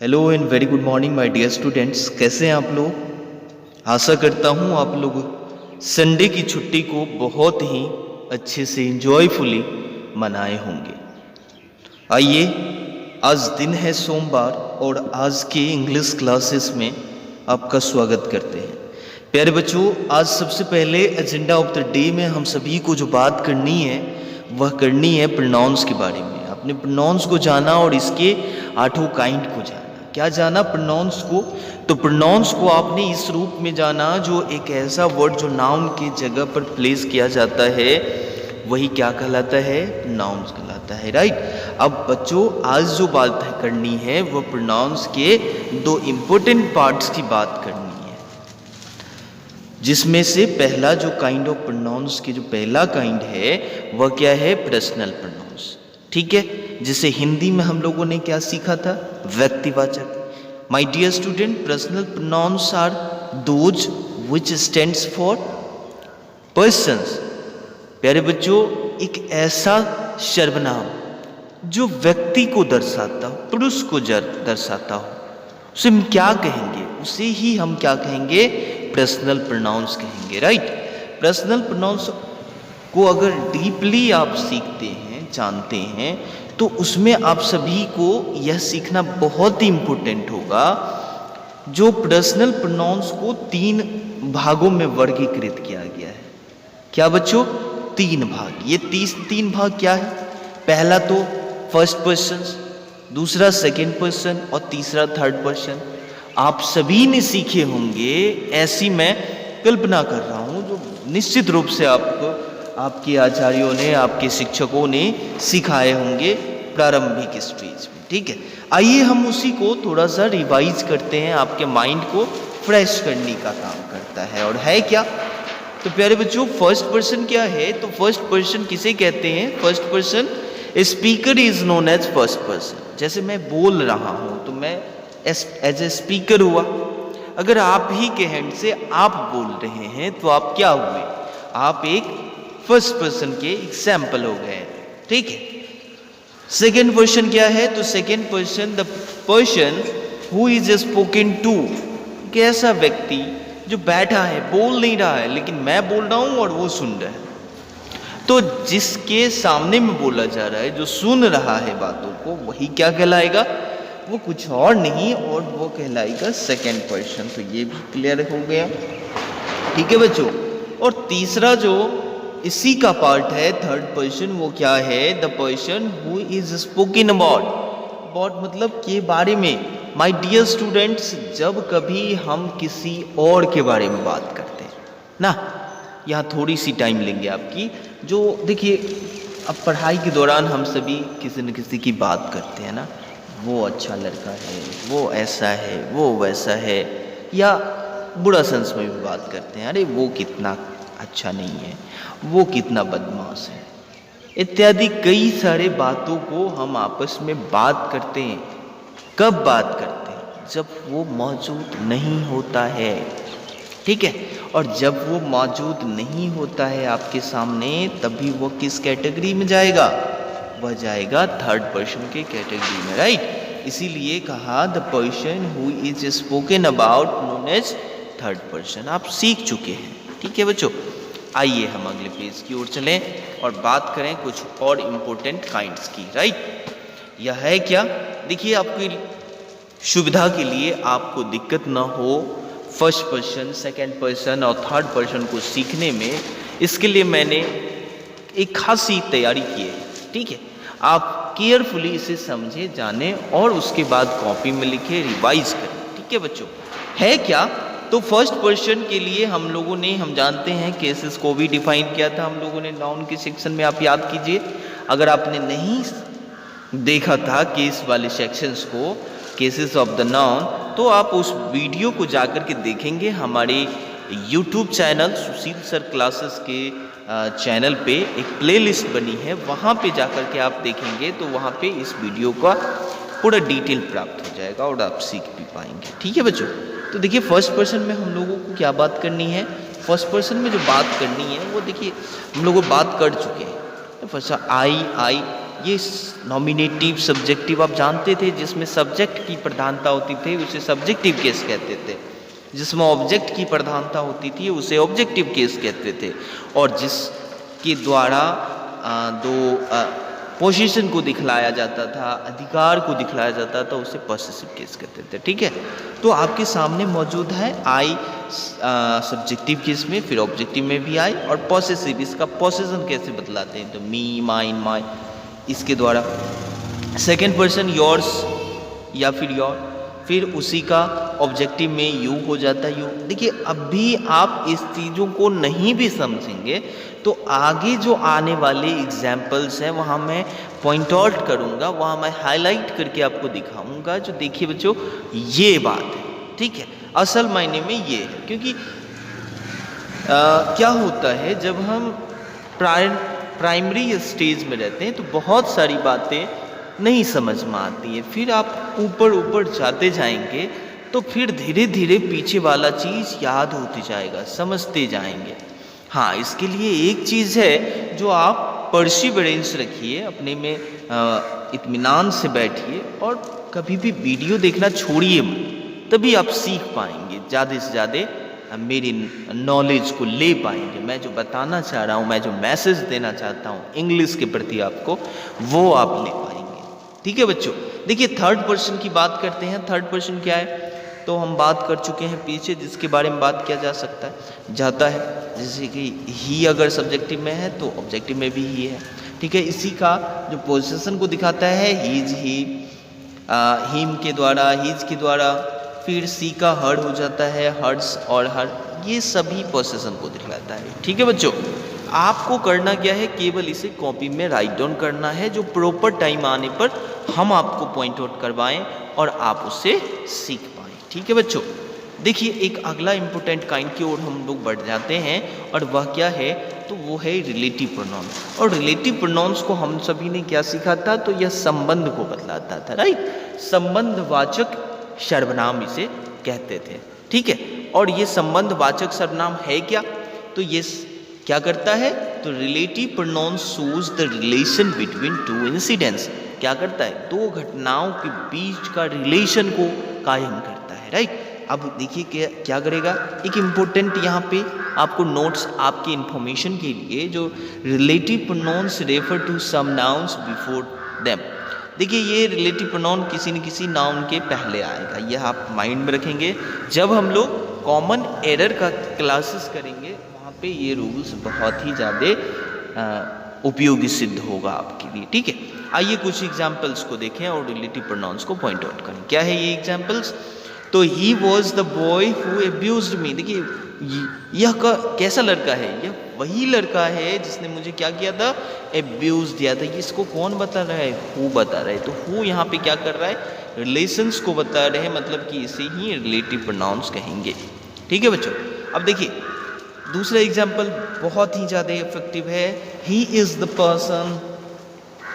Hello and very good morning my dear students. कैसे हैं आप लोग? आशा करता हूँ आप लोग संडे की छुट्टी को बहुत ही अच्छे से इंजॉयफुली मनाए होंगे। आइए, आज दिन है सोमवार और आज के इंग्लिश क्लासेस में आपका स्वागत करते हैं। प्यारे बच्चों, आज सबसे पहले एजेंडा ऑफ द डे में हम सभी को जो बात करनी है वह करनी है प्रोनाउंस के बारे में। आपने प्रोनाउंस को जाना और इसके 8 काइंड को जाना। क्या जाना? प्रोनाउंस को। तो प्रोनाउंस को आपने इस रूप में जाना जो एक ऐसा वर्ड जो नाउन की जगह पर प्लेस किया जाता है वही क्या कहलाता है? प्रोनाउंस कहलाता है, राइट। अब बच्चों, आज जो बात करनी है वह प्रोनाउंस के 2 इम्पोर्टेंट पार्ट्स की बात करनी है, जिसमें से पहला जो काइंड ऑफ प्रोनाउंस के जो पहला काइंड है वह क्या है? Personal pronouns. ठीक है, जिसे हिंदी में हम लोगों ने क्या सीखा था? व्यक्तिवाचक। My dear student, personal pronouns are those which stands for persons. प्यारे बच्चों, एक ऐसा सर्वनाम जो व्यक्ति को दर्शाता हो, पुरुष को दर्शाता हो, उसे हम क्या कहेंगे? उसे ही हम क्या कहेंगे? पर्सनल प्रोनाउंस कहेंगे, राइट। पर्सनल प्रोनाउंस को अगर डीपली आप सीखते हैं, जानते हैं, तो उसमें आप सभी को यह सीखना बहुत ही इम्पोर्टेंट होगा जो पर्सनल प्रोनाउंस को 3 भागों में वर्गीकृत किया गया है। क्या बच्चों? 3 भाग। ये 3 भाग क्या है? पहला तो फर्स्ट पर्सन, दूसरा सेकंड पर्सन और तीसरा थर्ड पर्सन। आप सभी ने सीखे होंगे, ऐसी मैं कल्पना कर रहा हूँ, जो निश्चित रूप से आपको आपके आचार्यों ने, आपके शिक्षकों ने सिखाए होंगे प्रारंभिक स्टेज में। ठीक है, आइए हम उसी को थोड़ा सा रिवाइज करते हैं, आपके माइंड को फ्रेश करने का काम करता है। और है क्या? तो प्यारे बच्चों, फर्स्ट पर्सन क्या है? तो फर्स्ट पर्सन किसे कहते हैं? First person speaker is known as first person. जैसे मैं बोल रहा हूँ तो मैं एज ए स्पीकर हुआ। अगर आप ही के हैंड से आप बोल रहे हैं तो आप क्या हुए? आप एक फर्स्ट पर्सन के एग्जाम्पल हो गए। ठीक है। सेकेंड पर्सन क्या है? तो second person the person who is spoken to. कैसा व्यक्ति जो बैठा है, बोल नहीं रहा है, लेकिन मैं बोल रहा हूं और वो सुन रहा है। तो जिसके सामने में बोला जा रहा है, जो सुन रहा है बातों को, वही क्या कहलाएगा? वो कुछ और नहीं, और वो कहलाएगा सेकेंड पर्सन। तो ये भी क्लियर हो गया। ठीक है बच्चों। और तीसरा जो इसी का पार्ट है, थर्ड पर्सन, वो क्या है? The person who is spoken about मतलब के बारे में। माय डियर स्टूडेंट्स, जब कभी हम किसी और के बारे में बात करते हैं ना, यहाँ थोड़ी सी टाइम लेंगे आपकी। जो देखिए, अब पढ़ाई के दौरान हम सभी किसी न किसी की बात करते हैं ना, वो अच्छा लड़का है, वो ऐसा है, वो वैसा है, या बुरा सेंस में भी बात करते हैं, अरे वो कितना अच्छा नहीं है, वो कितना बदमाश है, इत्यादि कई सारे बातों को हम आपस में बात करते हैं। कब बात करते हैं? जब वो मौजूद नहीं होता है। ठीक है। और जब वो मौजूद नहीं होता है आपके सामने, तभी वो किस कैटेगरी में जाएगा? वह जाएगा थर्ड पर्सन के कैटेगरी में, राइट। इसीलिए कहा the person who is spoken about known as third person. आप सीख चुके हैं। ठीक है बच्चों, आइए हम अगले पेज की ओर चलें और बात करें कुछ और इम्पोर्टेंट काइंड्स की, राइट। यह है क्या? देखिए, आपकी सुविधा के लिए, आपको दिक्कत ना हो फर्स्ट पर्सन, सेकंड पर्सन और थर्ड पर्सन को सीखने में, इसके लिए मैंने एक खासी तैयारी की है। ठीक है, आप केयरफुली इसे समझे, जाने और उसके बाद कॉपी में लिखे, रिवाइज करें। ठीक है बच्चों, है क्या? तो फर्स्ट पर्सन के लिए हम लोगों ने, हम जानते हैं केसेस को भी डिफाइन किया था हम लोगों ने नाउन के सेक्शन में। आप याद कीजिए, अगर आपने नहीं देखा था केस वाले सेक्शंस को, केसेस ऑफ द नाउन, तो आप उस वीडियो को जाकर के देखेंगे। हमारे यूट्यूब चैनल सुशील सर क्लासेस के चैनल पे एक प्लेलिस्ट बनी है, वहाँ पे जाकर के आप देखेंगे तो वहाँ पे इस वीडियो का पूरा डिटेल प्राप्त हो जाएगा और आप सीख भी पाएंगे। ठीक है बच्चों। तो देखिए, फर्स्ट पर्सन में हम लोगों को क्या बात करनी है? फर्स्ट पर्सन में जो बात करनी है वो देखिए हम लोग बात कर चुके हैं। फर्स्ट आई ये नॉमिनेटिव सब्जेक्टिव आप जानते थे, जिसमें सब्जेक्ट की प्रधानता होती थी उसे सब्जेक्टिव केस कहते थे, जिसमें ऑब्जेक्ट की प्रधानता होती थी उसे ऑब्जेक्टिव केस कहते थे, और जिसके द्वारा दो पोजीशन को दिखलाया जाता था, अधिकार को दिखलाया जाता था, उसे पॉसेसिव केस कहते थे। ठीक है, तो आपके सामने मौजूद है आई सब्जेक्टिव केस में, फिर ऑब्जेक्टिव में भी आई, और पॉसेसिव, इसका पॉसेशन कैसे बतलाते हैं, तो मी, माइन, माई, इसके द्वारा सेकेंड पर्सन योर्स या फिर योर, फिर उसी का ऑब्जेक्टिव में यू हो जाता है, यू। देखिए अभी आप इस चीज़ों को नहीं भी समझेंगे तो आगे जो आने वाले एग्जाम्पल्स हैं वहाँ मैं पॉइंट आउट करूँगा, वहाँ मैं हाईलाइट करके आपको दिखाऊंगा। जो देखिए बच्चों, ये बात है, ठीक है, असल मायने में ये है, क्योंकि क्या होता है जब हम प्राइमरी स्टेज में रहते हैं तो बहुत सारी बातें नहीं समझ में आती है, फिर आप ऊपर ऊपर जाते जाएंगे तो फिर धीरे धीरे पीछे वाला चीज़ याद होती जाएगा, समझते जाएंगे। हाँ, इसके लिए एक चीज़ है जो आप परसिवरेंस रखिए, अपने में इत्मीनान से बैठिए और कभी भी वीडियो देखना छोड़िए मत, तभी आप सीख पाएंगे, ज़्यादा से ज़्यादा मेरी नॉलेज को ले पाएंगे। मैं जो बताना चाह रहा हूँ, मैं जो मैसेज देना चाहता हूँ इंग्लिश के प्रति आपको, वो आप ले पाएंगे। ठीक है बच्चों, देखिए थर्ड पर्सन की बात करते हैं। थर्ड पर्सन क्या है, तो हम बात कर चुके हैं पीछे, जिसके बारे में बात किया जा सकता है जाता है, जैसे कि ही अगर सब्जेक्टिव में है तो ऑब्जेक्टिव में भी ही है। ठीक है, इसी का जो पोजीशन को दिखाता है हीज, ही, हिम के द्वारा, हीज के द्वारा, फिर सी का हर हो जाता है, हर्स और हर, ये सभी पोजीशन को दिखलाता है। ठीक है बच्चों, आपको करना क्या है, केवल इसे कॉपी में राइट डाउन करना है, जो प्रॉपर टाइम आने पर हम आपको पॉइंट आउट करवाएं और आप उसे सीख पाएं। ठीक है बच्चों, देखिए एक अगला इंपॉर्टेंट काइंड की ओर हम लोग बढ़ जाते हैं, और वह क्या है, तो वो है रिलेटिव प्रोनाउन। और रिलेटिव प्रोनाउंस को हम सभी ने क्या सीखा था, तो यह संबंध को बतलाता था, राइट, संबंधवाचक सर्वनाम इसे कहते थे। ठीक है, और ये संबंधवाचक सर्वनाम है क्या, तो ये क्या करता है, तो relative pronoun shows the relation between two incidents, क्या करता है, दो घटनाओं के बीच का रिलेशन को कायम करता है, राइट। अब देखिए क्या करेगा, एक इम्पोर्टेंट यहाँ पे आपको नोट्स आपकी इंफॉर्मेशन के लिए, जो relative pronouns refer to some nouns before them. देखिए ये रिलेटिव प्रोनाउन किसी न किसी नाउन के पहले आएगा, यह आप माइंड में रखेंगे। जब हम लोग कॉमन एरर का क्लासेस करेंगे वहाँ पे ये रूल्स बहुत ही ज़्यादा उपयोगी सिद्ध होगा आपके लिए। ठीक है, आइए कुछ एग्जाम्पल्स को देखें और रिलेटिव प्रोनाउंस को पॉइंट आउट करें। क्या है ये एग्जाम्पल्स, तो he was the boy who abused me. देखिए यह कैसा लड़का है, यह वही लड़का है जिसने मुझे क्या किया था, एब्यूज दिया था। इसको कौन बता रहा है, हु बता रहा है। तो हु यहाँ पे क्या कर रहा है, रिलेशंस को बता रहे हैं, मतलब कि इसे ही रिलेटिव प्रोनाउंस कहेंगे। ठीक है बच्चों, अब देखिए दूसरा एग्जाम्पल बहुत ही ज़्यादा इफेक्टिव है, he is the person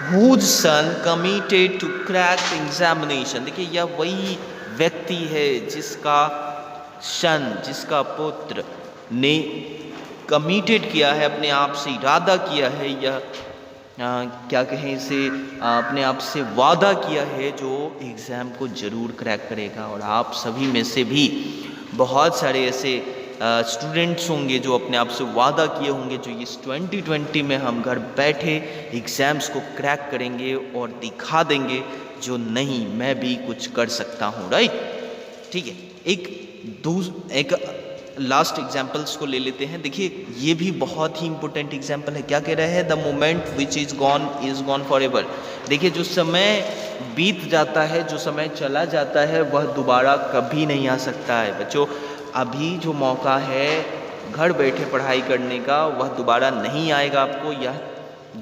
whose son committed to crack examination। देखिए यह वही व्यक्ति है जिसका सन, जिसका पुत्र ने कमिटेड किया है, अपने आप से इरादा किया है, यह क्या कहें इसे, अपने आप से वादा किया है जो एग्ज़ाम को ज़रूर क्रैक करेगा। और आप सभी में से भी बहुत सारे ऐसे स्टूडेंट्स होंगे जो अपने आप से वादा किए होंगे, जो इस 2020 में हम घर बैठे एग्ज़ाम्स को क्रैक करेंगे और दिखा देंगे जो नहीं, मैं भी कुछ कर सकता हूँ, राइट। ठीक है, एक लास्ट एग्जाम्पल्स को ले लेते हैं। देखिए ये भी बहुत ही इंपॉर्टेंट एग्जाम्पल है। क्या कह रहा है, the moment which is gone for ever. देखिए जो समय बीत जाता है, जो समय चला जाता है, वह दोबारा कभी नहीं आ सकता है। बच्चों अभी जो मौका है घर बैठे पढ़ाई करने का, वह दोबारा नहीं आएगा, आपको यह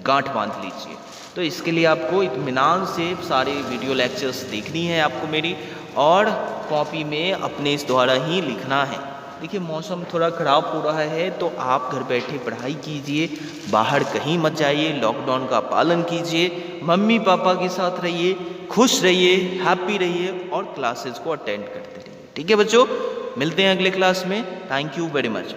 गांठ बांध लीजिए। तो इसके लिए आपको इत्मीनान से सारे वीडियो लेक्चर्स देखनी है आपको मेरी, और कॉपी में अपने इस द्वारा ही लिखना है। देखिए मौसम थोड़ा ख़राब हो रहा है तो आप घर बैठे पढ़ाई कीजिए, बाहर कहीं मत जाइए, लॉकडाउन का पालन कीजिए, मम्मी पापा के साथ रहिए, खुश रहिए, हैप्पी रहिए और क्लासेस को अटेंड करते रहिए। ठीक है बच्चों, मिलते हैं अगले क्लास में। Thank you very much.